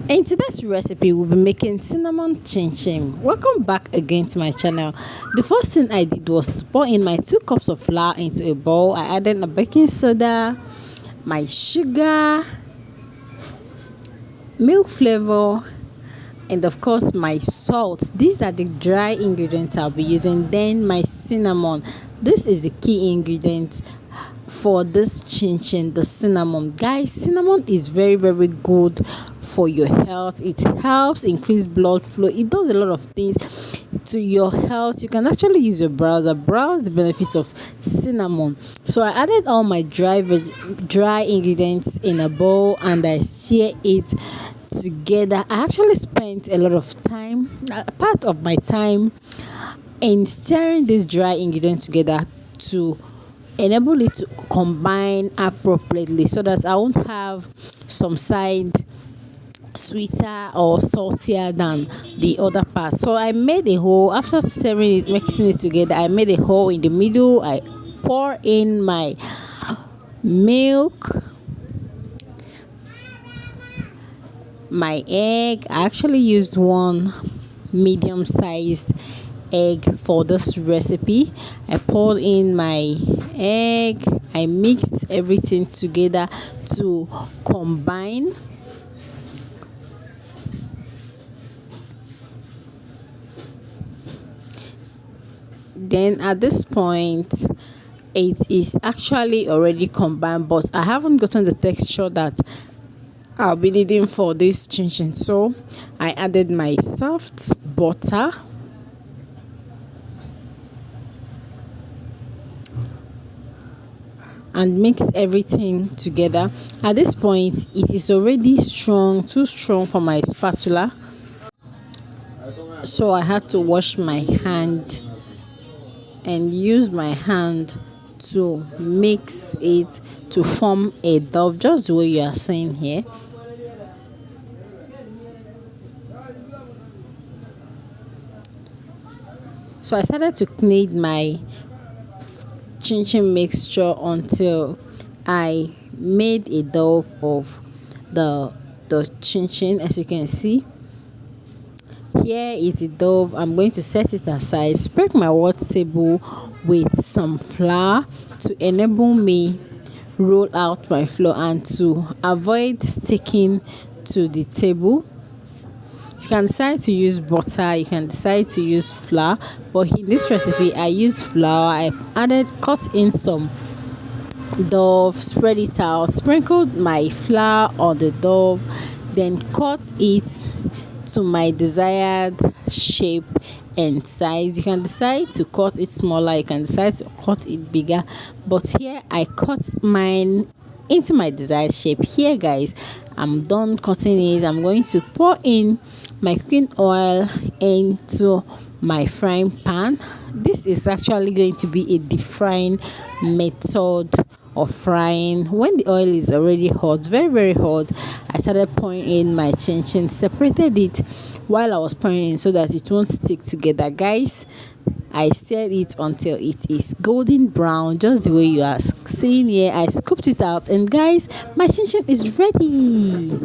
In today's recipe, we'll be making cinnamon chin chin. Welcome back again to my channel. The first thing I did was to pour in my 2 cups of flour into a bowl. I added a baking soda, my sugar, milk flavor, and of course my salt. These are the dry ingredients I'll be using. Then my cinnamon. This is the key ingredient for this chin chin, the cinnamon. Guys, cinnamon is very good for your health. It helps increase blood flow. It does a lot of things to your health. You can actually use your browse the benefits of cinnamon. So I added all my dry ingredients in a bowl and I sear it together. I actually spent a lot of time, part of my time, in stirring these dry ingredients together to enable it to combine appropriately, so that I won't have some side sweeter or saltier than the other part. So I made a hole after stirring it, mixing it together. I made a hole in the middle. I pour in my milk, my egg. I actually used one medium-sized egg for this recipe. I poured in my egg. I mixed everything together to combine. Then at this point it is actually already combined, but I haven't gotten the texture that I'll be needing for this chin chin. So I added my soft butter, and mix everything together. At this point it is already too strong for my spatula, so I had to wash my hand and use my hand to mix it to form a dough, just the way you are seeing here. So I started to knead my chin chin mixture until I made a dough of the chin chin. As you can see, here is the dough. I'm going to set it aside, spread my wort table with some flour to enable me roll out my flour and to avoid sticking to the table. You can decide to use butter, you can decide to use flour, but in this recipe I use flour. I cut in some dough, spread it out, sprinkled my flour on the dough, then cut it to my desired shape and size. You can decide to cut it smaller, you can decide to cut it bigger, but here I cut mine into my desired shape. Here guys, I'm done cutting it. I'm going to pour in my cooking oil into my frying pan. This is actually going to be a deep frying method of frying. When the oil is already hot, very hot, I started pouring in my chin chin, separated it while I was pouring in so that it won't stick together. Guys, I stirred it until it is golden brown, just the way you are seeing here. I scooped it out, and guys, my chin chin is ready.